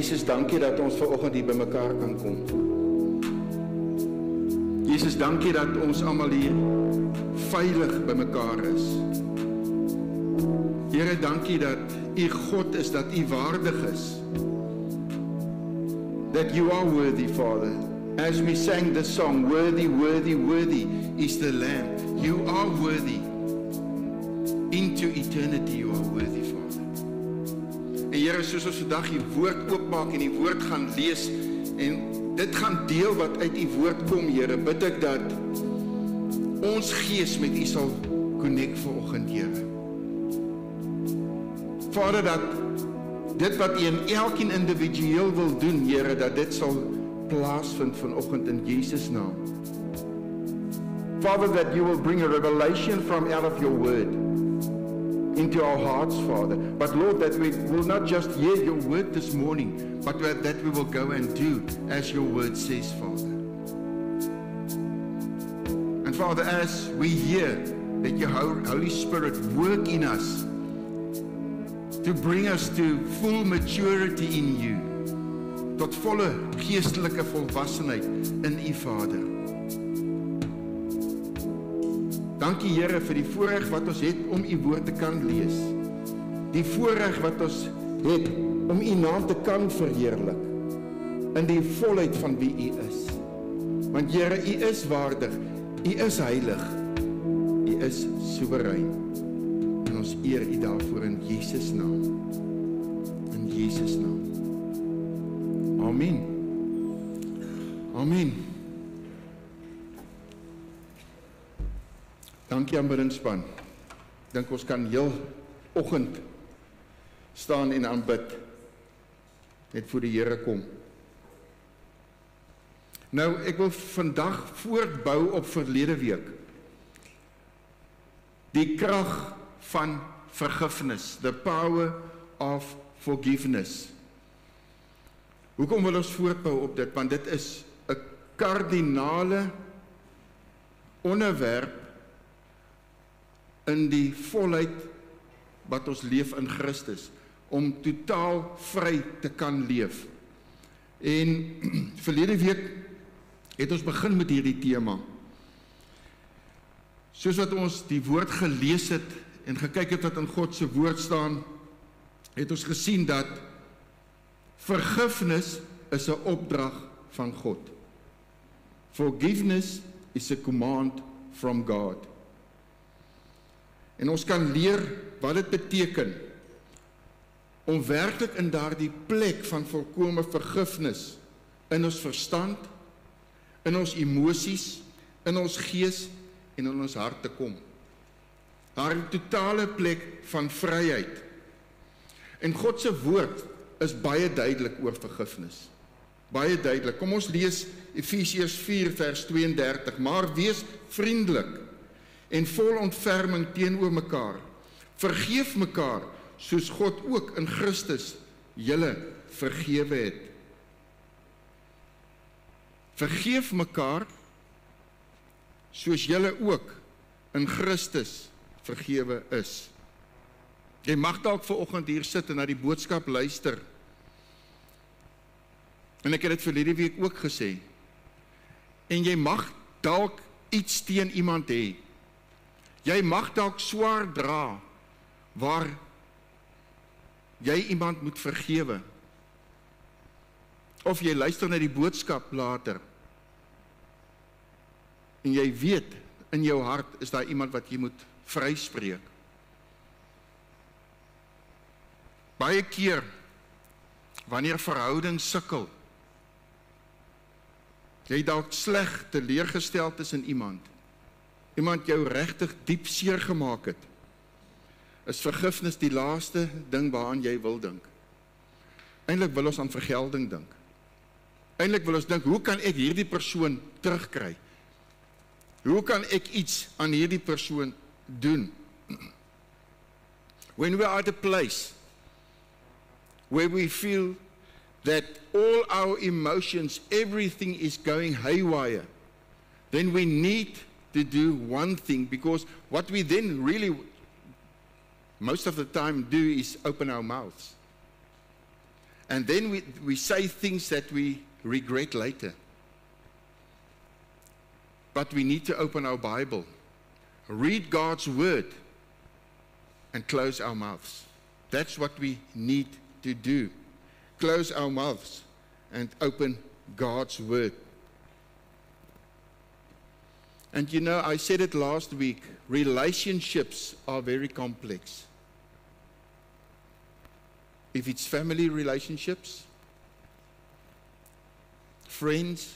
Jesus, dankie dat ons vanoggend hier by mekaar kan kom. Jesus, dankie dat ons almal hier veilig by mekaar is. Here, dankie dat U God is, dat U waardig is. That You are worthy, Father. As we sang the song, worthy, worthy, worthy is the Lamb. You are worthy. Into eternity you are worthy, Father. En Here, soos ons vandag die woord oopmaak en die woord gaan lees en dit gaan deel wat uit die woord kom, Here, bid ek dat ons gees met U sal connect vanoggend, Here. Vader, dat dit wat U in elkeen individueel wil doen, Here, dat dit sal plaasvind vanoggend in Jesus naam. Father, that You will bring a revelation from out of Your word into our hearts, Father. But Lord, that we will not just hear Your word this morning, but that we will go and do as Your word says, Father. And Father, as we hear that Your Holy Spirit work in us to bring us to full maturity in You, tot volle geestelike volwassenheid in U, Vader. Dankie, Here, vir die voorreg wat ons het om U woord te kan lees. Die voorreg wat ons het om U naam te kan verheerlik in die volheid van wie U is. Want Here, U is waardig, U is heilig, U is soewerein. En ons eer U daarvoor in Jesus naam. In Jesus naam. Amen. Amen. Dankie aanbiddingspan. Dink ons kan heel oggend staan en aanbid. Net voor die Here kom. Nou, ek wil vandag voortbou op verlede week. Die krag van vergifnis. The power of forgiveness. Hoekom wil ons voortbou op dit? Want dit is 'n kardinale onderwerp in die volheid wat ons leef in Christus, om totaal vry te kan leef. En verlede week het ons begin met hierdie tema. Soos wat ons die woord gelees het en gekyk het wat in God se woord staan, het ons gesien dat vergifnis is 'n opdrag van God. Forgiveness is a command from God. En ons kan leer wat dit beteken om werklik in daardie plek van volkome vergifnis in ons verstand, in ons emosies, in ons gees en in ons hart te kom. Daardie totale plek van vryheid. En God se woord is baie duidelik oor vergifnis. Baie duidelik. Kom ons lees Efesiërs 4 vers 32. Maar wees vriendelik en vol ontferming teenoor mekaar. Vergeef mekaar, soos God ook in Christus julle vergewe het. Vergeef mekaar, soos julle ook in Christus vergewe is. Jy mag dalk vanoggend hier sit en na die boodskap luister. En ek het dit verlede week ook gesê. En jy mag dalk iets teen iemand hê. Jy mag dalk swaar dra waar jy iemand moet vergewe. Of jy luister na die boodskap later en jy weet in jou hart is daar iemand wat jy moet vryspreek. Baie keer wanneer verhoudings sukkel, jy dalk sleg teleurgesteld is in iemand jou regtig diep seer gemaak het, is vergifnis die laaste ding waaraan jy wil dink. Eintlik wil ons aan vergelding dink. Eintlik wil ons dink, hoe kan ek hierdie persoon terugkry? Hoe kan ek iets aan hierdie persoon doen? When we are at a place where we feel that all our emotions, everything is going haywire, then we need to do one thing, because what we then really most of the time do is open our mouths. And then we say things that we regret later. But we need to open our Bible, read God's word, and close our mouths. That's what we need to do. Close our mouths and open God's word. And you know, I said it last week, relationships are very complex. If it's family relationships, friends,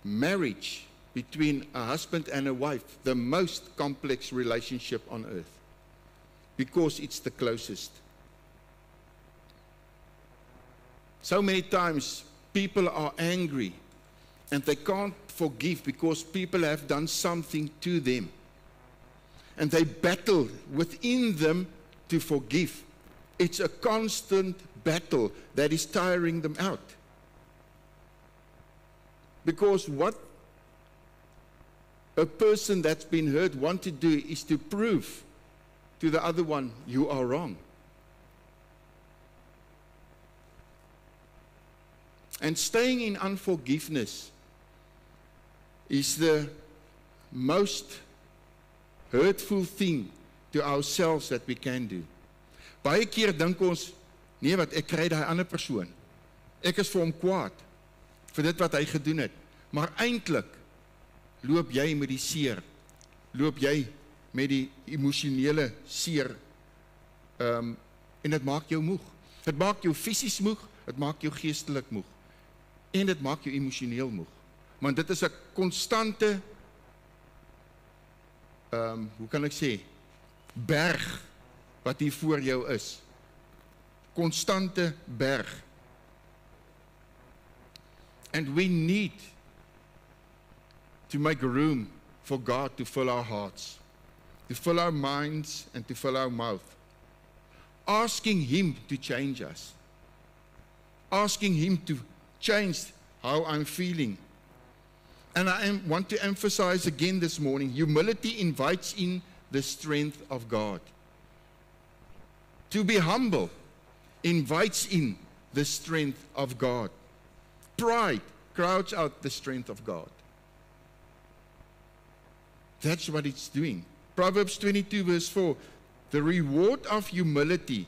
marriage between a husband and a wife, the most complex relationship on earth, because it's the closest. So many times people are angry and they can't forgive because people have done something to them. And they battle within them to forgive. It's a constant battle that is tiring them out. Because what a person that's been hurt wants to do is to prove to the other one, you are wrong. And staying in unforgiveness is the most hurtful thing to ourselves that we can do. Baie keer dink ons, nee wat, ek kry daai ander persoon. Ek is vir hom kwaad, vir dit wat hy gedoen het. Maar eintlik loop jy met die seer, loop jy met die emosionele seer, en dit maak jou moeg. Dit maak jou fisies moeg, dit maak jou geestelik moeg, en dit maak jou emosioneel moeg. Want dit is 'n konstante, hoe kan ek sê, berg, wat hier voor jou is. Konstante berg. And we need to make room for God to fill our hearts, to fill our minds, and to fill our mouth. Asking Him to change us. Asking Him to change how I'm feeling. And I want to emphasize again this morning, humility invites in the strength of God. To be humble invites in the strength of God. Pride crowds out the strength of God. That's what it's doing. Proverbs 22 verse 4, the reward of humility,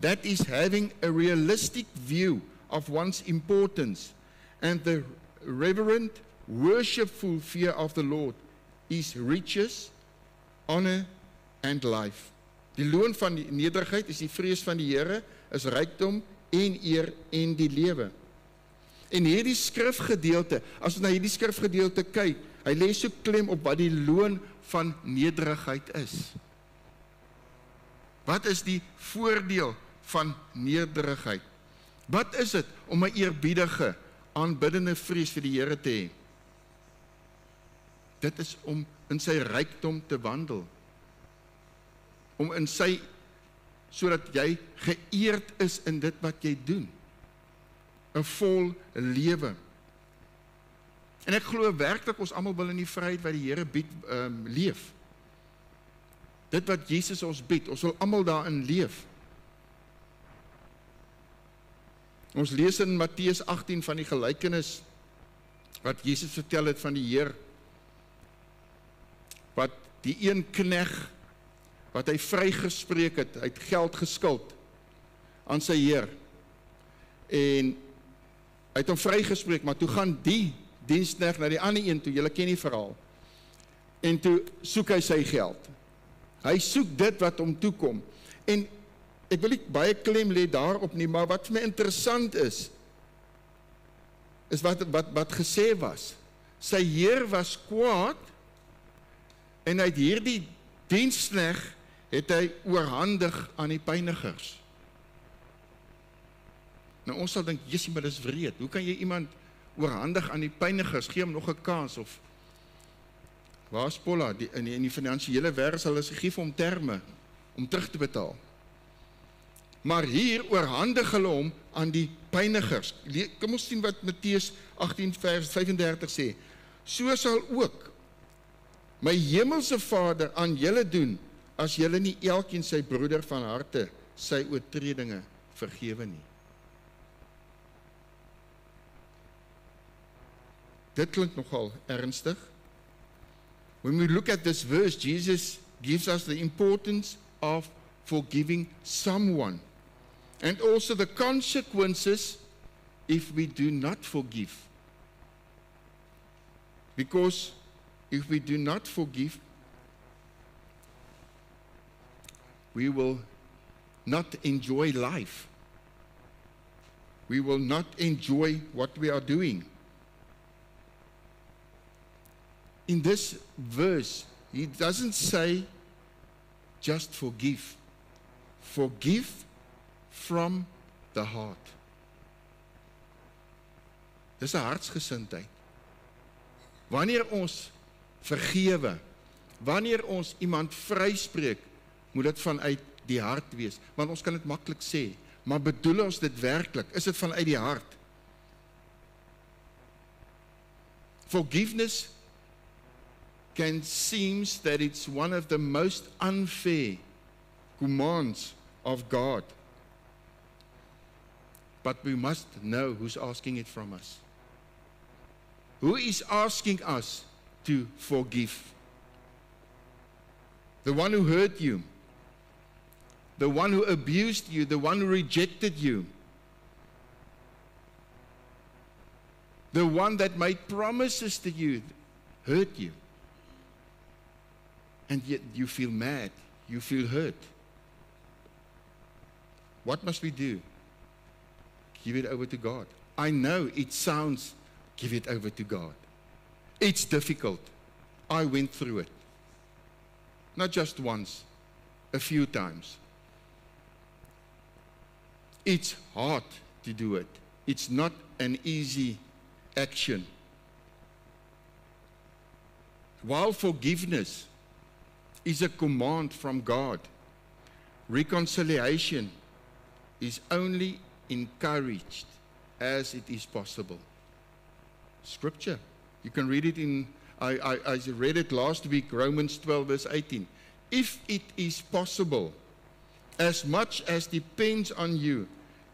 that is having a realistic view of one's importance, and the reverent, worshipful fear of the Lord is riches, honor, and life. Die loon van die nederigheid is die vrees van die Here, is rykdom en eer en die lewe. En hierdie skrifgedeelte, as ons na hierdie skrifgedeelte kyk, hy lê so klem op wat die loon van nederigheid is. Wat is die voordeel van nederigheid? Wat is dit om 'n eerbiedige, aanbiddende vrees vir die Here te hê? Dit is om in sy rykdom te wandel. Om in sy, sodat jy geëerd is in dit wat jy doen. 'n Vol lewe. En ek glo werklik ons almal wil in die vryheid wat die Here bied, leef. Dit wat Jesus ons bied, ons wil almal daarin leef. Ons lees in Matteus 18 van die gelykenis wat Jesus vertel het van die Heer, wat die een knegg wat hy vrygespreek het, hy het geld geskuld aan sy Heer, en hy het hom vrygespreek, maar toe gaan die diensknegg na die ander een toe, julle ken die verhaal, en toe soek hy sy geld. Hy soek dit wat hom toekom, en ek wil nie baie klem lê daarop nie, maar wat vir my interessant is wat gesê was. Sy Heer was kwaad, en uit hierdie diensknegg het hy oorhandig aan die pynigers. Nou ons sal dink, Jessie, maar dis wreed. Hoe kan jy iemand oorhandig aan die pynigers? Gee hom nog 'n kans, of waar is Paula? In die finansiële wêreld sal hulle gee vir hom terme om terug te betaal. Maar hier oorhandig hulle hom aan die pynigers. Kom ons sien wat Matteus 18 vers 35 sê. So sal ook my hemelse Vader aan julle doen, as julle nie elkeen sy broeder van harte sy oortredinge vergewe nie. Dit klink nogal ernstig. When we look at this verse, Jesus gives us the importance of forgiving someone, and also the consequences if we do not forgive. Because if we do not forgive, we will not enjoy life. We will not enjoy what we are doing. In this verse, he doesn't say just forgive. Forgive from the heart. Dis 'n hartsgesindheid. Wanneer ons vergewe, wanneer ons iemand vryspreek, moet dit vanuit die hart wees. Want ons kan dit maklik sê, maar bedoel ons dit werklik? Is dit vanuit die hart? Forgiveness can seem that it's one of the most unfair commands of God. But we must know who's asking it from us. Who is asking us to forgive? The one who hurt you, the one who abused you, the one who rejected you, the one that made promises to you, hurt you. And yet you feel mad, you feel hurt. What must we do? Give it over to God. I know it sounds, give it over to God. It's difficult. I went through it. Not just once, a few times. It's hard to do it. It's not an easy action. While forgiveness is a command from God, reconciliation is only encouraged as it is possible. Scripture. You can read it in, I read it last week, Romans 12 verse 18. If it is possible, as much as depends on you,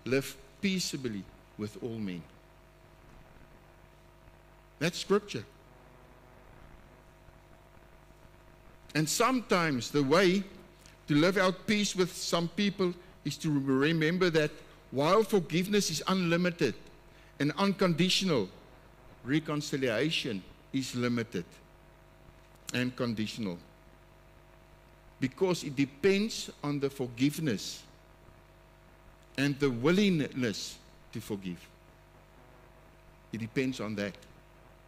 live peaceably with all men. That's Scripture. And sometimes the way to live out peace with some people is to remember that while forgiveness is unlimited and unconditional, reconciliation is limited and conditional. Because it depends on the forgiveness and the willingness to forgive. It depends on that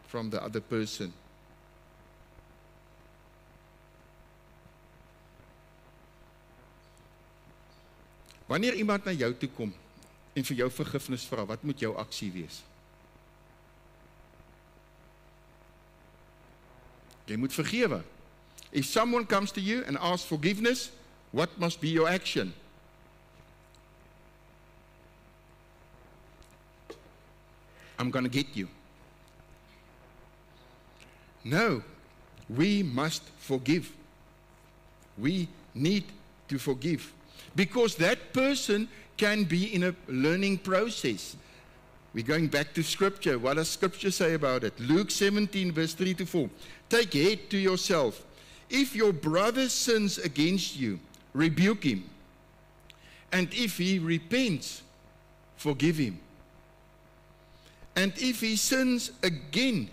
from the other person. Wanneer iemand na jou toe kom en vir jou vergifnis vra, wat moet jou aksie wees? Jy moet vergewe. If someone comes to you and asks forgiveness, what must be your action? I'm going to get you. No, we must forgive. We need to forgive. Because that person can be in a learning process. We're going back to Scripture. What does Scripture say about it? Luke 17, verse 3 to 4. Take heed to yourself. If your brother sins against you, rebuke him. And if he repents, forgive him. And if he sins again,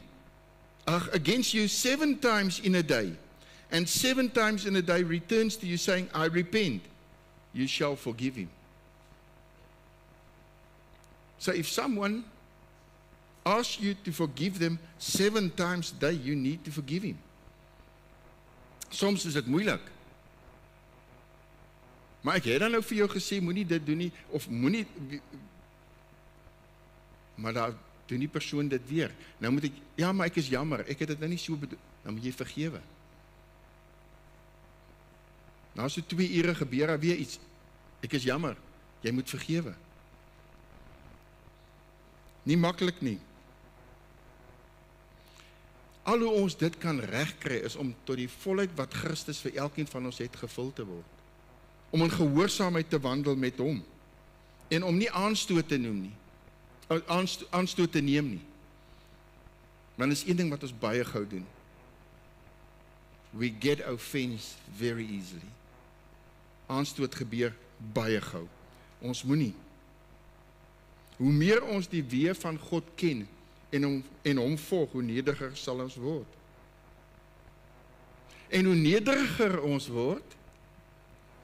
against you 7 times in a day, and 7 times in a day returns to you saying, I repent, you shall forgive him. So if someone asks you to forgive them 7 times a day, you need to forgive him. Soms is dit moeilik. Maar ek het dan nou vir jou gesê, moenie dit doen nie, of moenie, maar daar doen die persoon dit weer. Nou moet ek, ja, maar ek is jammer, ek het dit nou nie so bedoel, dan moet jy vergewe. Nou so 2 ure gebeur daar weer iets, ek is jammer, jy moet vergewe. Nie maklik nie. Al hoe ons dit kan regkry is om tot die volheid wat Christus vir elkeen van ons het gevul te word. Om in gehoorsaamheid te wandel met hom. en om nie aanstoot te noem nie, aanstoot te neem nie. Want is een ding wat ons baie gou doen. We get offense very easily. Aanstoot gebeur baie gou. Ons moenie. Hoe meer ons die weë van God ken en hom volg, hoe nederiger sal ons word. En hoe nederiger ons word,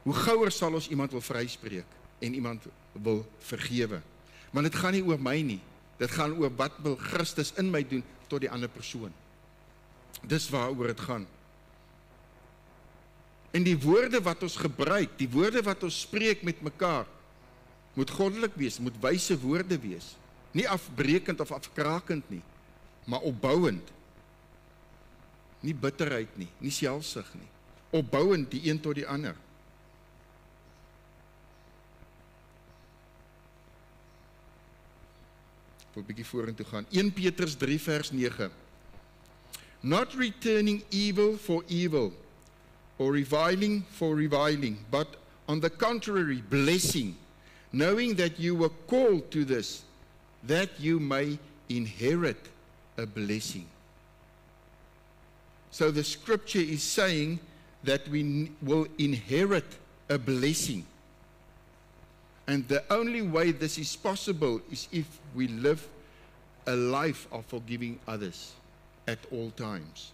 hoe gouer sal ons iemand wil vryspreek en iemand wil vergewe. Want dit gaan nie oor my nie. Dit gaan oor wat wil Christus in my doen tot die ander persoon. Dis waaroor dit gaan. En die woorde wat ons gebruik, die woorde wat ons spreek met mekaar, moet goddelik wees, moet wyse woorde wees. Nie afbrekend of afkrakend nie, maar opbouend. Nie bitterheid nie, nie selfsug nie. Opbouend die een tot die ander. Ek wil 'n bietjie vorentoe gaan. 1 Petrus 3 vers 9. Not returning evil for evil, or reviling for reviling, but on the contrary, blessing, knowing that you were called to this, that you may inherit a blessing. So the scripture is saying that we will inherit a blessing. And the only way this is possible is if we live a life of forgiving others at all times.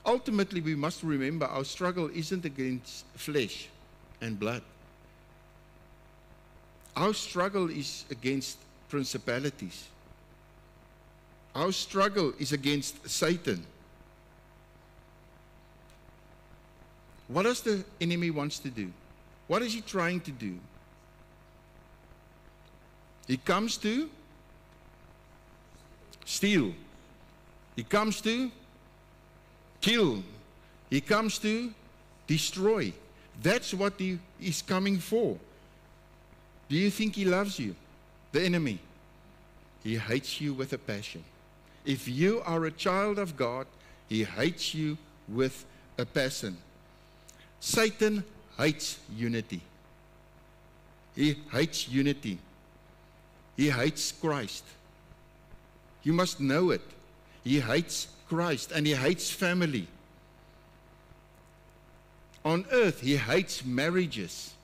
Ultimately, we must remember our struggle isn't against flesh and blood. Our struggle is against principalities. Our struggle is against Satan. What does the enemy wants to do? What is he trying to do? He comes to steal. He comes to kill. He comes to destroy. That's what he is coming for. Do you think he loves you? The enemy. He hates you with a passion. If you are a child of God, he hates you with a passion. Satan hates unity. He hates unity. He hates Christ. You must know it. He hates Christ and he hates family. On earth, he hates marriages.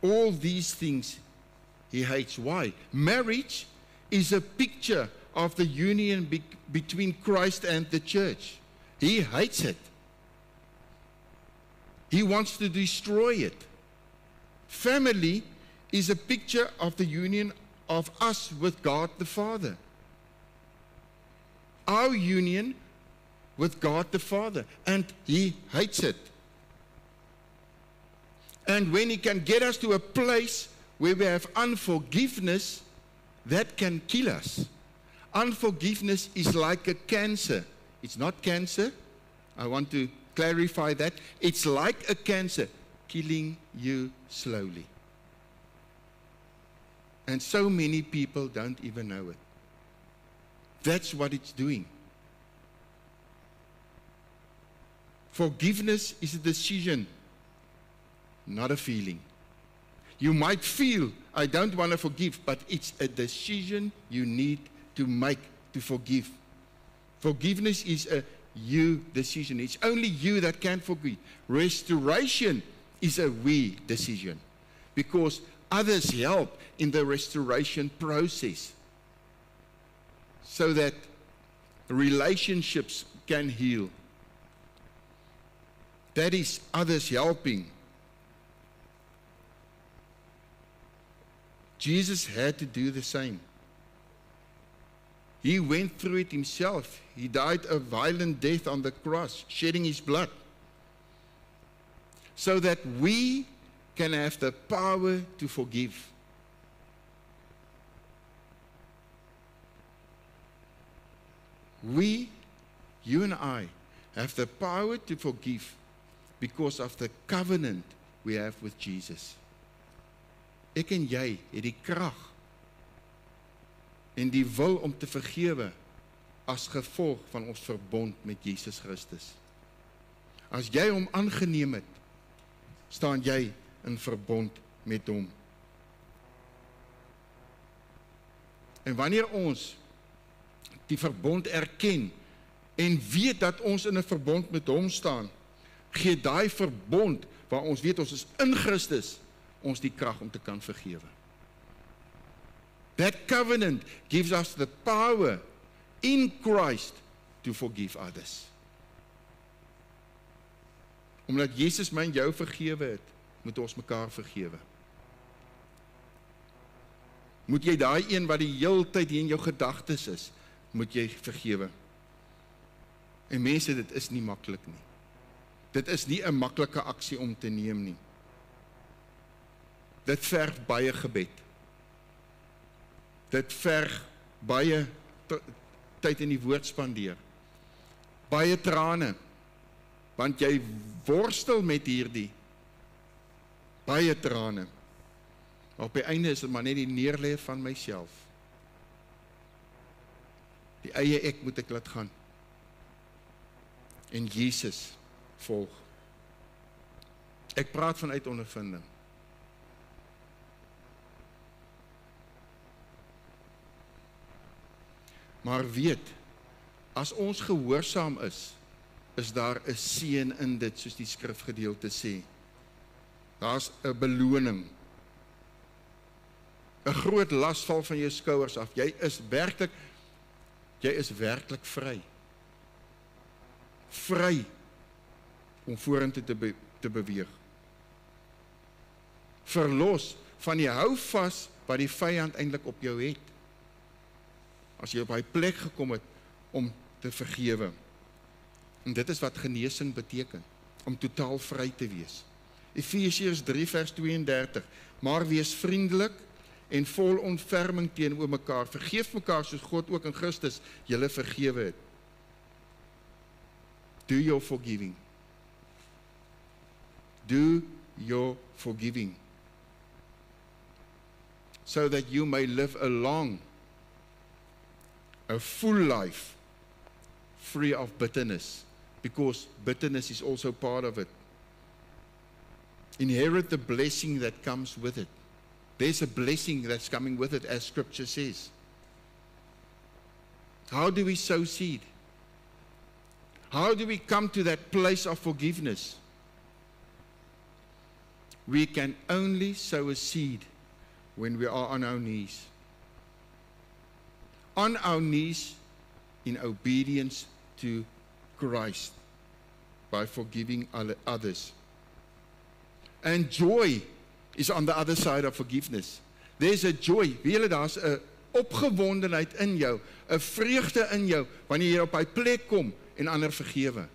All these things he hates. Why? Marriage is a picture of the union between Christ and the church. He hates it. He wants to destroy it. Family is a picture of the union of us with God the Father. Our union with God the Father. And he hates it. And when he can get us to a place where we have unforgiveness, that can kill us. Unforgiveness is like a cancer. It's not cancer. I want to clarify that. It's like a cancer, killing you slowly. And so many people don't even know it. That's what it's doing. Forgiveness is a decision, not a feeling. You might feel, I don't want to forgive, but it's a decision you need to make to forgive. Forgiveness is a you decision. It's only you that can forgive. Restoration is a we decision, because others help in the restoration process so that relationships can heal. That is others helping. Jesus had to do the same. He went through it himself. He died a violent death on the cross, shedding his blood, so that we can have the power to forgive. We, you and I, have the power to forgive because of the covenant we have with Jesus. Ek en jy het die krag en die wil om te vergewe as gevolg van ons verbond met Jesus Christus. As jy hom aangeneem het, staan jy in verbond met hom. En wanneer ons die verbond erken en weet dat ons in 'n verbond met hom staan, gee daai verbond waar ons weet ons is in Christus, ons die krag om te kan vergewe. That covenant gives us the power in Christ to forgive others. Omdat Jesus my en jou vergewe het, moet ons mekaar vergewe. Moet jy daai een wat die hele tyd hier in jou gedagtes is, moet jy vergewe. En mense, dit is nie maklik nie. Dit is nie 'n maklike aksie om te neem nie. Dit verg baie gebed. Dit verg baie tyd in die woord spandeer. Baie trane, want jy worstel met hierdie. Baie trane. Op die einde is dit maar net die neerlê van myself. Die eie ek moet ek laat gaan. En Jesus volg. Ek praat vanuit ondervinding. Maar weet, as ons gehoorsaam is daar 'n seën in dit, soos die skrifgedeelte sê. Daar's 'n beloning. 'n Groot las val van jou skouers af. Jy is werklik vry. Vry om vorentoe te beweeg. Verlos van die houvas wat die vyand eintlik op jou het. As jy op hy plek gekom het om te vergewe. En dit is wat genesing beteken, om totaal vry te wees. Efesiërs 3 vers 32, maar wees vriendelik en vol ontferming teenoor mekaar. Vergeef mekaar soos God ook in Christus julle vergewe het. Do your forgiving. Do your forgiving. So that you may live a long, a full life, free of bitterness, because bitterness is also part of it. Inherit the blessing that comes with it. There's a blessing that's coming with it, as Scripture says. How do we sow seed? How do we come to that place of forgiveness? We can only sow a seed when we are on our knees. On our knees in obedience to Christ by forgiving others. And joy is on the other side of forgiveness. There's a joy. Weet julle, daar's 'n opgewondenheid in jou, 'n vreugde in jou wanneer jy op hy plek kom en ander vergewe.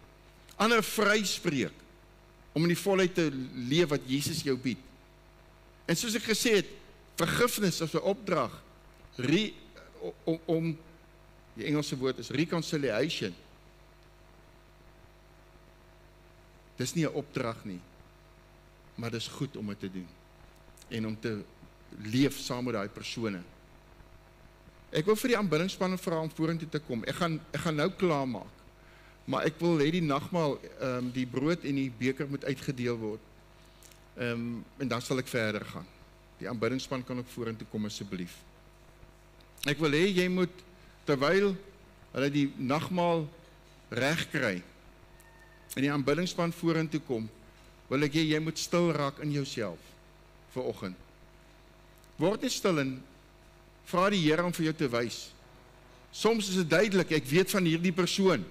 Ander vryspreek om in die volheid te leef wat Jesus jou bied. En soos ek gesê het, vergifnis is 'n opdrag om die Engelse woord is reconciliation. Dis nie 'n opdrag nie, maar dis goed om dit te doen en om te leef saam met daai persone. Ek wil vir die aanbiddingspan vra om vorentoe te kom. Ek gaan nou klaar maak. Maar ek wil hê die nagmaal, die brood en die beker moet uitgedeel word. En dan sal ek verder gaan. Die aanbiddingspan kan ook vorentoe kom asseblief. Ek wil hê jy moet, terwyl hulle die nagmaal reg kry en die aanbiddingspan vorentoe kom, wil ek hê jy moet stil raak in jouself vir oggend. Word net stil en vra die Here om vir jou te wys. Soms is dit duidelik, ek weet van hierdie persoon.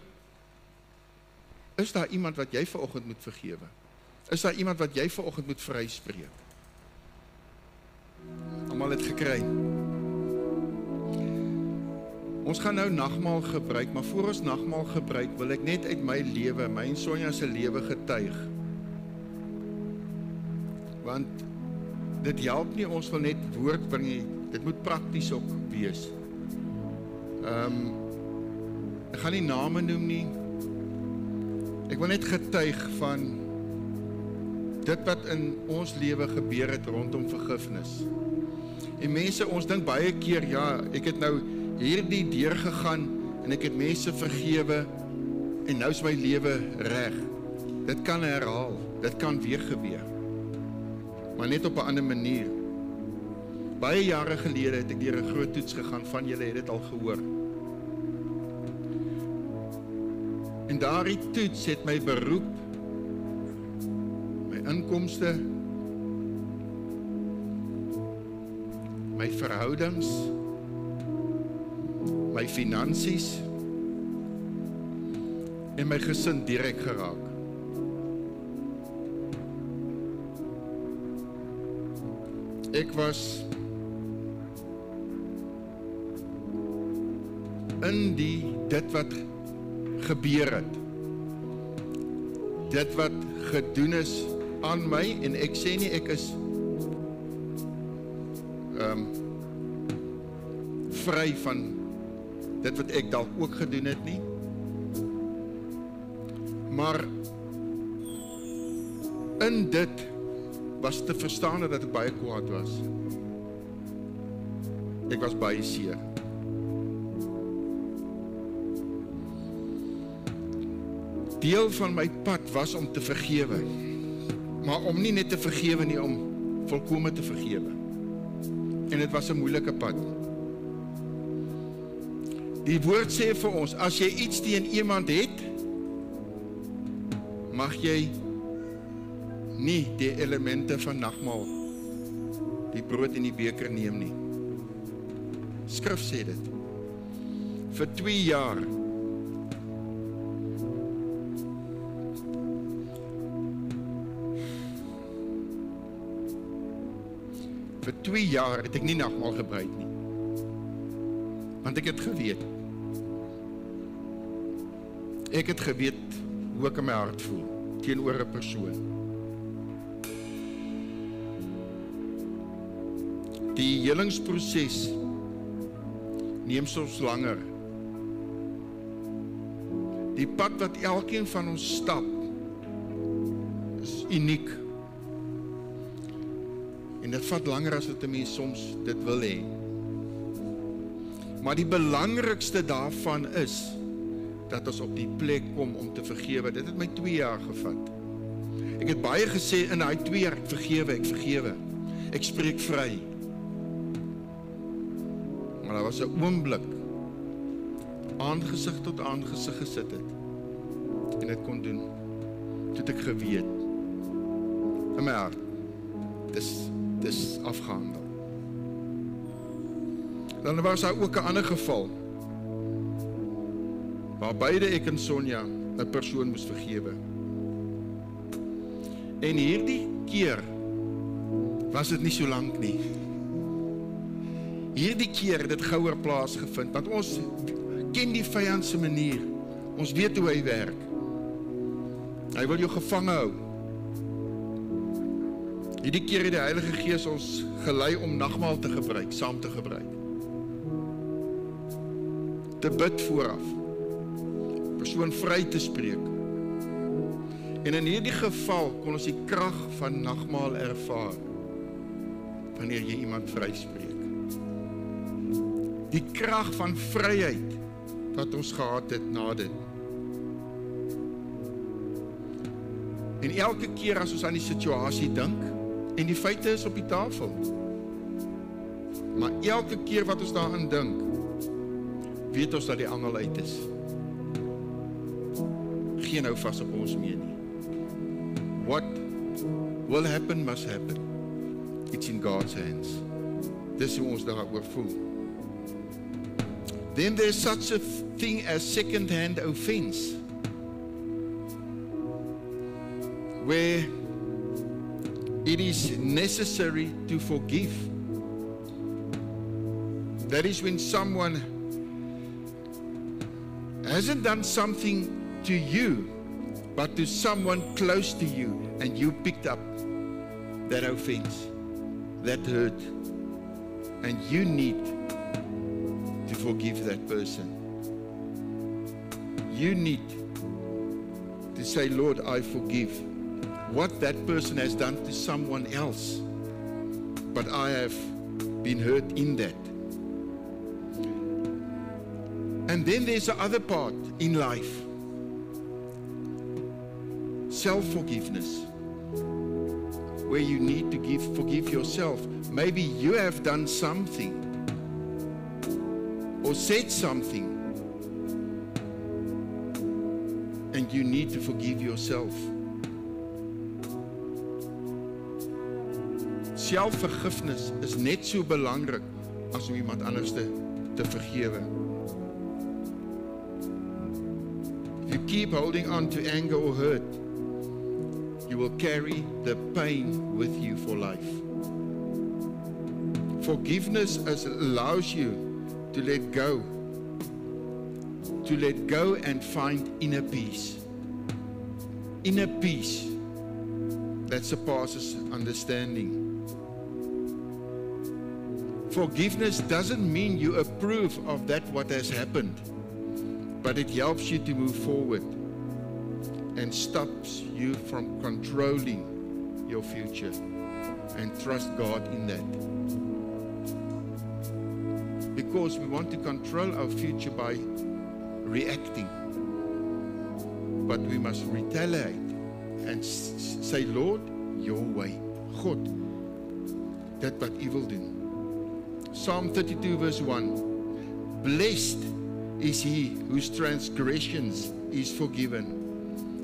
Is daar iemand wat jy vanoggend moet vergewe? Is daar iemand wat jy vanoggend moet vryspreek? Almal het gekry. Ons gaan nou nagmaal gebruik, maar voor ons nagmaal gebruik, wil ek net uit my lewe, my en Sonja se lewe getuig. Want dit help nie, ons wil net woord bring nie, dit moet prakties ook wees. Ek gaan nie name noem nie. Ek wil net getuig van dit wat in ons lewe gebeur het rondom vergifnis. En mense, ons dink baie keer, ja, ek het nou hierdie deur gegaan en ek het mense vergewe en nou is my lewe reg. Dit kan herhaal, dit kan weer gebeur. maar net op 'n ander manier. Baie jare gelede het ek deur 'n groot toets gegaan, van julle het dit al gehoor. En daardie toets het my beroep, my inkomste, my verhoudings, my finansies en my gesin direk geraak. Ek was in dit wat gebeur het, dit wat gedoen is aan my, en ek sê nie ek is vry van dit wat ek dalk ook gedoen het nie, maar in dit was te verstaan dat ek baie kwaad was. Ek was baie seer. Deel van my pad was om te vergewe, maar om nie net te vergewe nie, om volkome te vergewe. En dit was 'n moeilike pad. Die woord sê vir ons, as jy iets teen iemand het, mag jy nie die elemente van nagmaal, die brood en die beker neem nie. Skrif sê dit. Vir 2 jaar vir 2 jaar het ek nie nagmaal gebruik nie. Want ek het geweet. Ek het geweet hoe ek in my hart voel teenoor 'n persoon. Die helingsproses neem soms langer. Die pad wat elkeen van ons stap is uniek. En dit vat langer as wat 'n mens soms dit wil hê. Maar die belangrikste daarvan is dat ons op die plek kom om te vergewe. Dit het my 2 jaar gevat. Ek het baie gesê in daai 2 jaar, ek vergewe. Ek spreek vry. Maar daar was 'n oomblik, aangesig tot aangesig gesit het, en dit kon doen, toe het ek geweet, in my hart, dis afgehandel. Dan was daar ook 'n ander geval, waar beide ek en Sonja 'n persoon moes vergewe. En hierdie keer was dit nie so lank nie. Hierdie keer het dit gouer plaasgevind, want ons ken die vyand se manier. Ons weet hoe hy werk. Hy wil jou gevange hou. Hierdie keer het die Heilige Gees ons gelei om nagmaal te gebruik, saam te gebruik. Te bid vooraf. Persoon vry te spreek. En in hierdie geval kon ons die krag van nagmaal ervaar wanneer jy iemand vryspreek. Die krag van vryheid wat ons gehad het na dit. En elke keer as ons aan die situasie dink, en die feite is op die tafel, maar elke keer wat ons daaraan dink, weet ons dat die angel uit is. Geen hou vas op ons meer nie. What will happen must happen. It's in God's hands. Dis hoe ons daaroor voel. Then there's such a thing as second-hand offense, where it is necessary to forgive. That is when someone hasn't done something to you, but to someone close to you, and you picked up that offense, that hurt, and you need to forgive that person. You need to say, Lord, I forgive what that person has done to someone else, but I have been hurt in that. And then there's the other part in life, self-forgiveness. where you need to forgive yourself. Maybe you have done something or said something and you need to forgive yourself. Selfvergifnis is net so belangrik as om iemand anders te vergewe. If you keep holding on to anger or hurt, you will carry the pain with you for life. Forgiveness allows you to let go and find inner peace. Inner peace that surpasses understanding. Forgiveness doesn't mean you approve of what has happened, but it helps you to move forward and stops you from controlling your future, and trust God in that. Because we want to control our future by reacting, but we must retaliate and say, Lord, your way. God, dit wat U wil doen. Psalm 32 verse 1. Blessed is he whose transgressions is forgiven,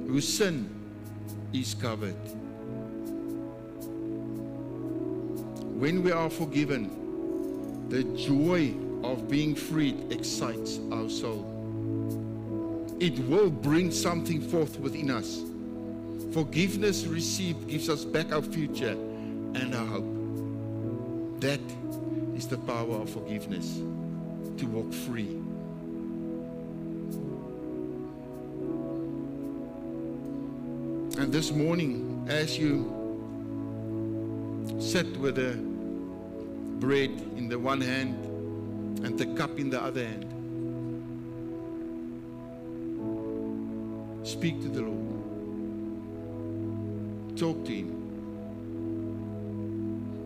whose sin is covered. When we are forgiven, the joy of being freed excites our soul. It will bring something forth within us. Forgiveness received gives us back our future and our hope. That is the power of forgiveness, to walk free. And this morning, as you sit with the bread in the one hand and the cup in the other hand, speak to the Lord. Talk to Him.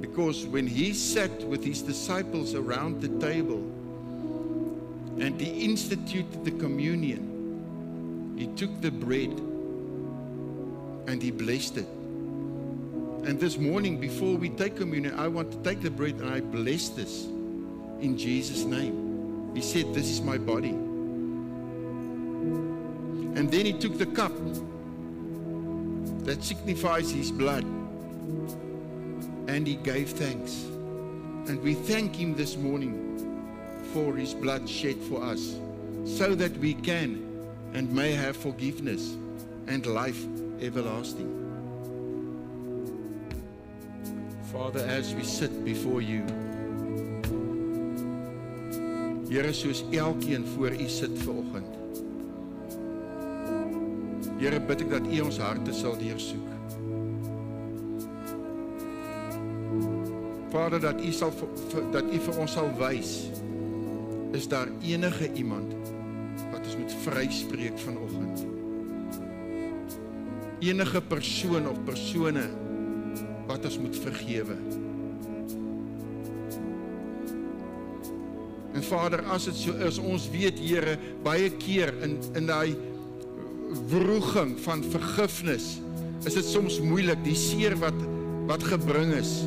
Because when He sat with His disciples around the table and He instituted the communion, He took the bread and He blessed it. And this morning, before we take communion, I want to take the bread and I bless this in Jesus' name. He said, this is my body. And then He took the cup that signifies His blood, and He gave thanks. And we thank Him this morning for His blood shed for us, so that we can and may have forgiveness and life everlasting. Father, as we sit before You, Here, soos elkeen voor U sit vanoggend, Here, bid ek dat U ons harte sal deursoek. Vader, dat U vir ons sal wys, is daar enige iemand wat ons moet vryspreek vanoggend. Enige persoon of persone wat ons moet vergewe. En Vader, as dit so is, ons weet, Here, baie keer in daai wroeging van vergifnis, is dit soms moeilik, die seer wat gebring is.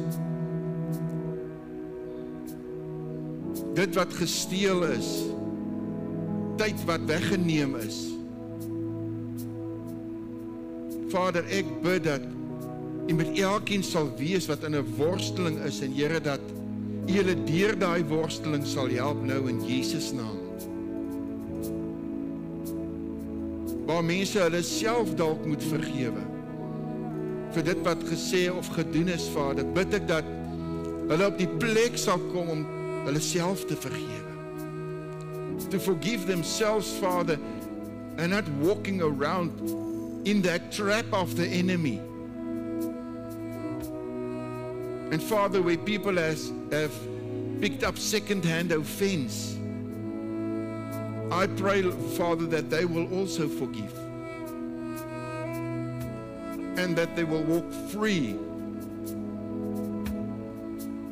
Dit wat gesteel is, tyd wat weggeneem is. Vader, ek bid dat U met elkeen sal wees wat in 'n worsteling is, en Here, dat U hulle deur daai worsteling sal help nou in Jesus naam. Waar mense hulle self dalk moet vergewe vir dit wat gesê of gedoen is, Vader, bid ek dat hulle op die plek sal kom om hulle self te vergewe. To forgive themselves, Father, and not walking around in that trap of the enemy. And Father, where people have picked up second-hand offense, I pray, Father, that they will also forgive. And that they will walk free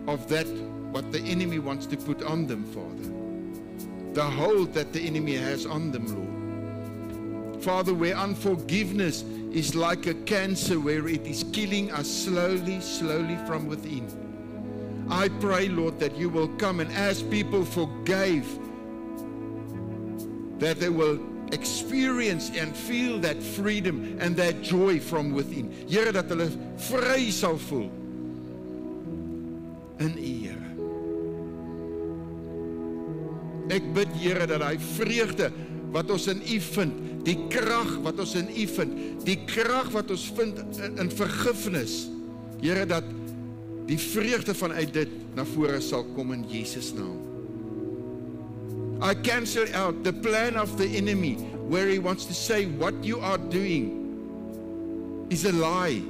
of that what the enemy wants to put on them, Father. The hold that the enemy has on them, Lord. Father, where unforgiveness is like a cancer, where it is killing us slowly, slowly from within. I pray, Lord, that you will come, and as people forgave, that they will experience and feel that freedom and that joy from within. Here, dat hulle vry sal voel in U, Here. Ek bid, Here, dat hy vreugde wat ons in U vind, die krag wat ons in U vind, die krag wat ons vind in vergifnis, Here, dat die vreugde vanuit dit na vore sal kom in Jesus naam. I cancel out the plan of the enemy where he wants to say what you are doing is a lie,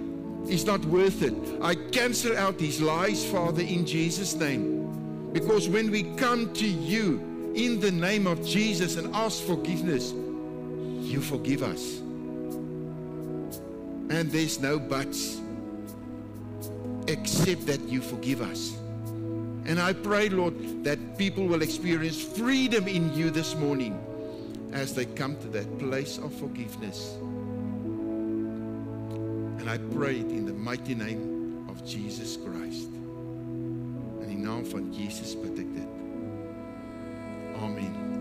is not worth it. I cancel out these lies, Father, in Jesus' name. Because when we come to you in the name of Jesus and ask forgiveness, you forgive us. And there's no buts, except that you forgive us. And I pray, Lord, that people will experience freedom in you this morning as they come to that place of forgiveness. And I pray it in the mighty name of Jesus Christ. En in naam van Jesus bid ek dit. Amen.